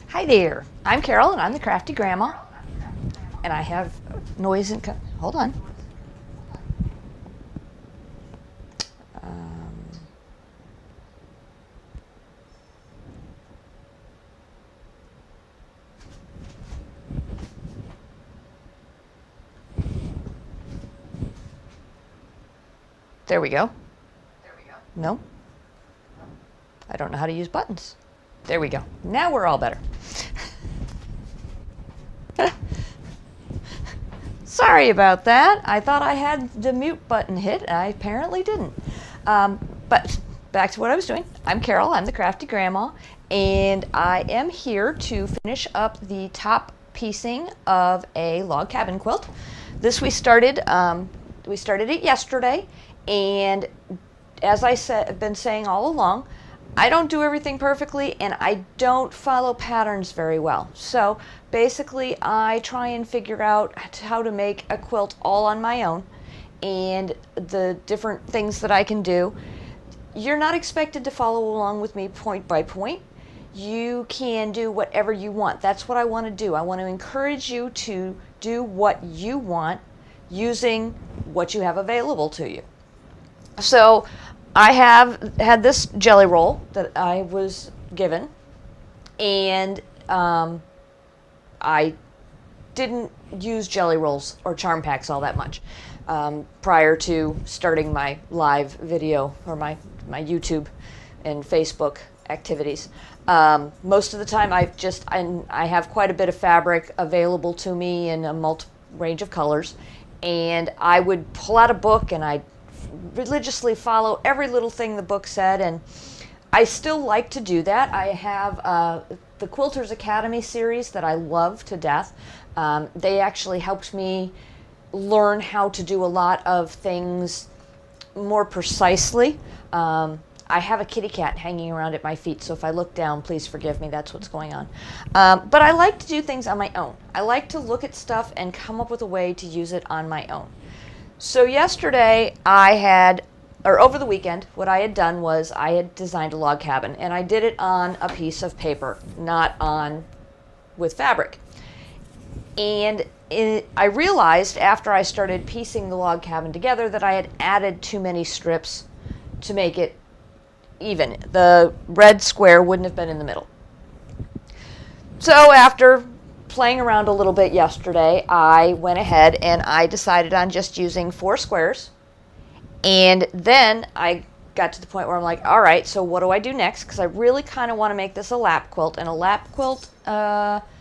Hi there, I'm Carol and I'm the Crafty Grandma, and I have noise and hold on. There we go. No, I don't know how to use buttons. There we go. Now we're all better. Sorry about that. I thought I had the mute button hit. I apparently didn't. But back to what I was doing. I'm Carol. I'm the Crafty Grandma, and I am here to finish up the top piecing of a log cabin quilt. This we started it yesterday, and as I said, I've been saying all along, I don't do everything perfectly and I don't follow patterns very well. So basically I try and figure out how to make a quilt all on my own and the different things that I can do. You're not expected to follow along with me point by point. You can do whatever you want. That's what I want to do. I want to encourage you to do what you want using what you have available to you. So I have had this jelly roll that I was given, and I didn't use jelly rolls or charm packs all that much prior to starting my live video or my YouTube and Facebook activities. Most of the time I have quite a bit of fabric available to me in a range of colors, and I would pull out a book and I'd religiously follow every little thing the book said, and I still like to do that. I have the Quilters Academy series that I love to death. They actually helped me learn how to do a lot of things more precisely. I have a kitty cat hanging around at my feet, so if I look down, please forgive me, that's what's going on. But I like to do things on my own. I like to look at stuff and come up with a way to use it on my own. So yesterday over the weekend, what I had done was I had designed a log cabin, and I did it on a piece of paper, not with fabric. And I realized after I started piecing the log cabin together that I had added too many strips to make it even. The red square wouldn't have been in the middle. So after playing around a little bit yesterday, I went ahead and I decided on just using 4 squares. And then I got to the point where I'm like, all right, so what do I do next? Because I really kind of want to make this a lap quilt. And a lap quilt,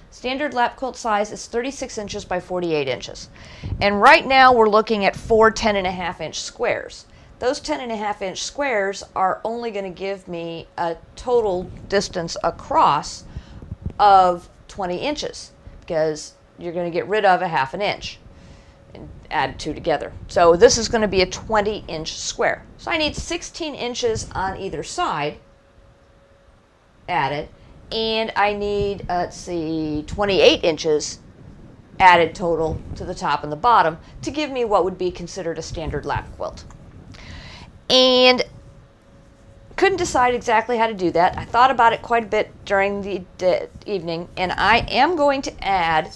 standard lap quilt size is 36 inches by 48 inches. And right now we're looking at 4 10.5-inch squares. Those 10.5-inch squares are only going to give me a total distance across of 20 inches. Because you're going to get rid of a 1/2 inch and add 2 together. So this is going to be a 20-inch square. So I need 16 inches on either side added, and I need, 28 inches added total to the top and the bottom to give me what would be considered a standard lap quilt. And couldn't decide exactly how to do that. I thought about it quite a bit during the evening, and I am going to add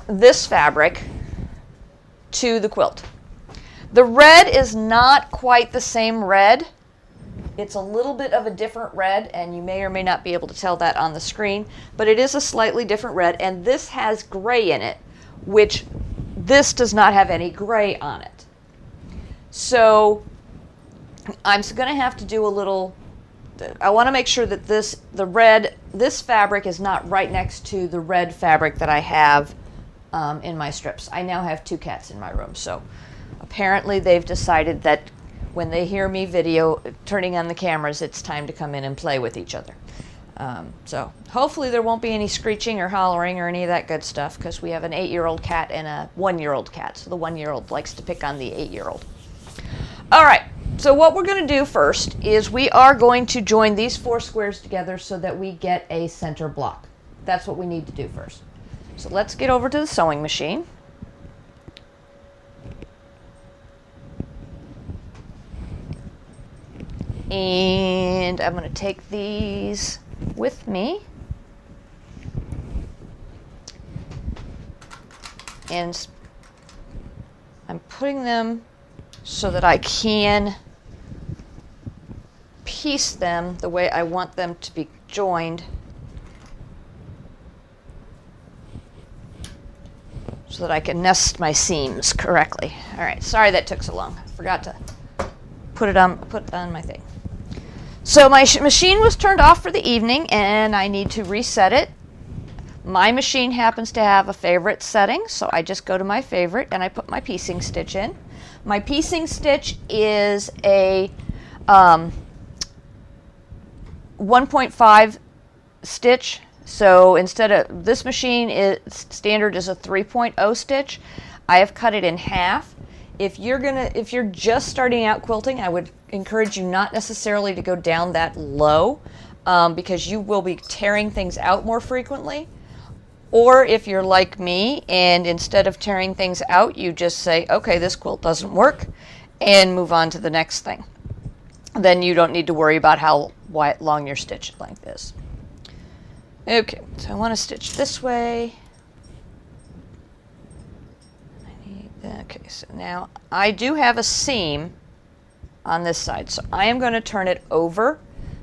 this fabric to the quilt. The red is not quite the same red. It's a little bit of a different red, and you may or may not be able to tell that on the screen, but it is a slightly different red, and this has gray in it, which this does not have any gray on it. So I'm going to have to do a little, I want to make sure that this fabric is not right next to the red fabric that I have in my strips. I now have 2 cats in my room, so apparently they've decided that when they hear me turning on the cameras, it's time to come in and play with each other. So hopefully there won't be any screeching or hollering or any of that good stuff, because we have an 8-year-old cat and a 1-year-old cat, so the 1-year-old likes to pick on the 8-year-old. All right, so what we're going to do first is we are going to join these 4 squares together so that we get a center block. That's what we need to do first. So let's get over to the sewing machine. And I'm going to take these with me. And I'm putting them so that I can piece them the way I want them to be joined, so that I can nest my seams correctly. All right, sorry that took so long. I forgot to put on my thing. So my machine was turned off for the evening, and I need to reset it. My machine happens to have a favorite setting, so I just go to my favorite and I put my piecing stitch in. My piecing stitch is a 1.5 stitch. So instead of, this machine is standard is a 3.0 stitch. I have cut it in half. If you're just starting out quilting, I would encourage you not necessarily to go down that low, because you will be tearing things out more frequently. Or if you're like me and instead of tearing things out, you just say, okay, this quilt doesn't work, and move on to the next thing. Then you don't need to worry about how long your stitch length is. Okay, so I want to stitch this way. Okay, so now I do have a seam on this side, so I am going to turn it over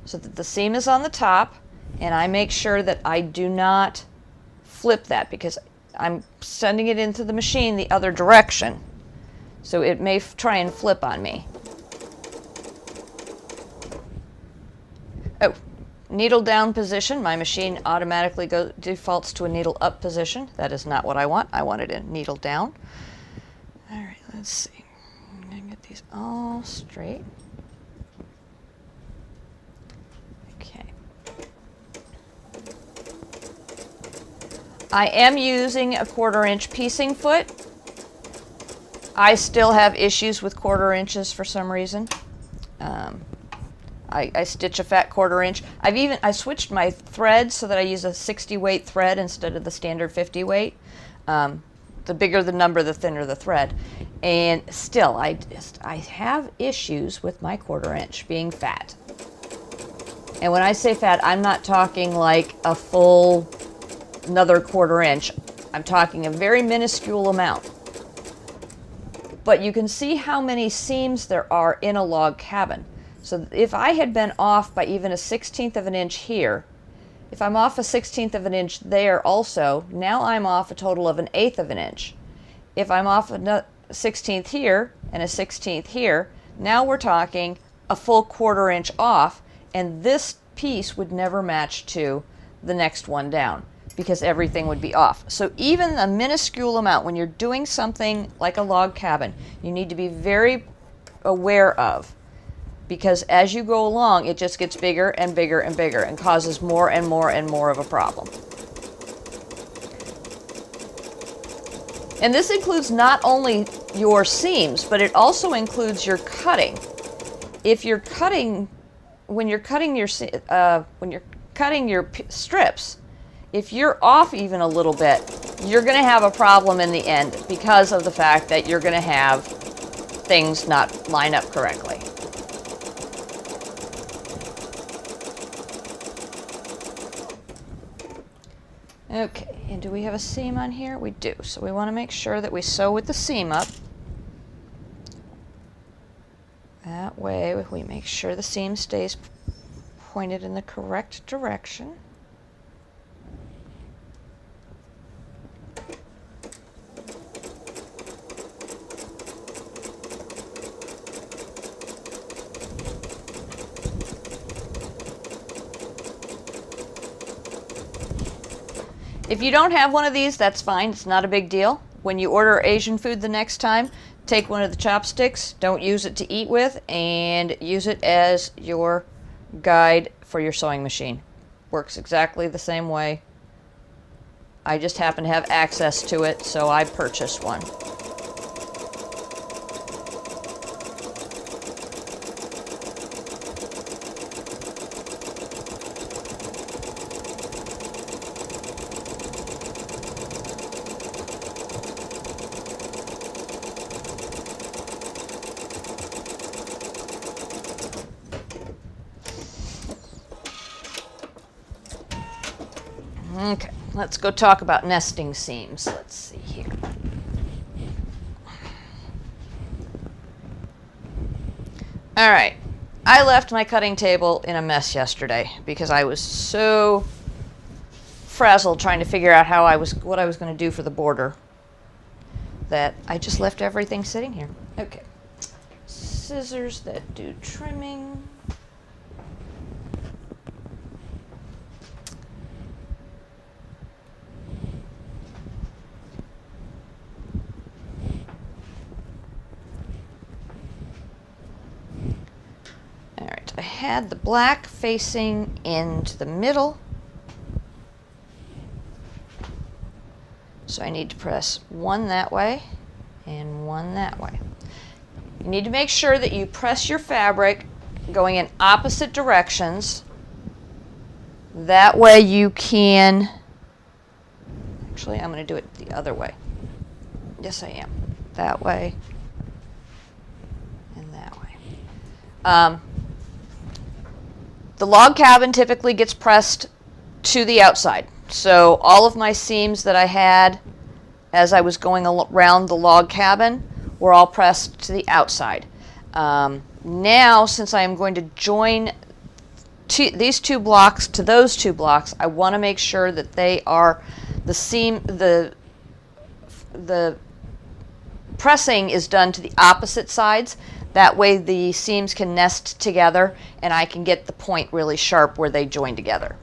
so that the seam is on the top, and I make sure that I do not flip that, because I'm sending it into the machine the other direction, so it may try and flip on me. Oh, needle down position. My machine automatically defaults to a needle up position. That is not what I want. I want it in needle down. All right, let's see. I'm going to get these all straight. Okay. I am using a 1/4 inch piecing foot. I still have issues with 1/4 inches for some reason. I stitch a fat 1/4 inch. I switched my thread so that I use a 60 weight thread instead of the standard 50 weight. The bigger the number, the thinner the thread. And still, I have issues with my 1/4 inch being fat. And when I say fat, I'm not talking like a full another 1/4 inch. I'm talking a very minuscule amount. But you can see how many seams there are in a log cabin. So if I had been off by even a 1/16 of an inch here, if I'm off a 1/16 of an inch there also, now I'm off a total of an 1/8 of an inch. If I'm off a 1/16 here and a 1/16 here, now we're talking a full 1/4 inch off, and this piece would never match to the next one down, because everything would be off. So even a minuscule amount, when you're doing something like a log cabin, you need to be very aware of, because as you go along, it just gets bigger and bigger and bigger and causes more and more and more of a problem. And this includes not only your seams, but it also includes your cutting. If you're cutting, when you're cutting your strips, if you're off even a little bit, you're going to have a problem in the end, because of the fact that you're going to have things not line up correctly. Okay, and do we have a seam on here? We do. So we want to make sure that we sew with the seam up. That way we make sure the seam stays pointed in the correct direction. If you don't have one of these, that's fine. It's not a big deal. When you order Asian food the next time, take one of the chopsticks. Don't use it to eat with, and use it as your guide for your sewing machine. Works exactly the same way. I just happen to have access to it, so I purchased one. Okay, let's go talk about nesting seams. Let's see here. All right, I left my cutting table in a mess yesterday because I was so frazzled trying to figure out what I was going to do for the border that I just left everything sitting here. Okay, scissors that do trimming. All right, I had the black facing into the middle. So I need to press one that way and one that way. You need to make sure that you press your fabric going in opposite directions. That way you can, actually I'm going to do it the other way. Yes, I am. That way and that way. The log cabin typically gets pressed to the outside. So all of my seams that I had as I was going around the log cabin were all pressed to the outside. Now, since I am going to join these two blocks to those two blocks, I want to make sure that they are the pressing is done to the opposite sides. That way the seams can nest together and I can get the point really sharp where they join together.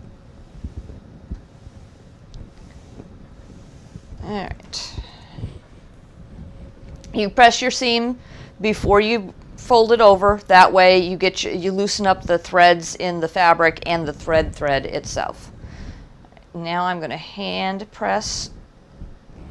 All right. You press your seam before you fold it over. That way you loosen up the threads in the fabric and the thread itself. Now I'm going to hand press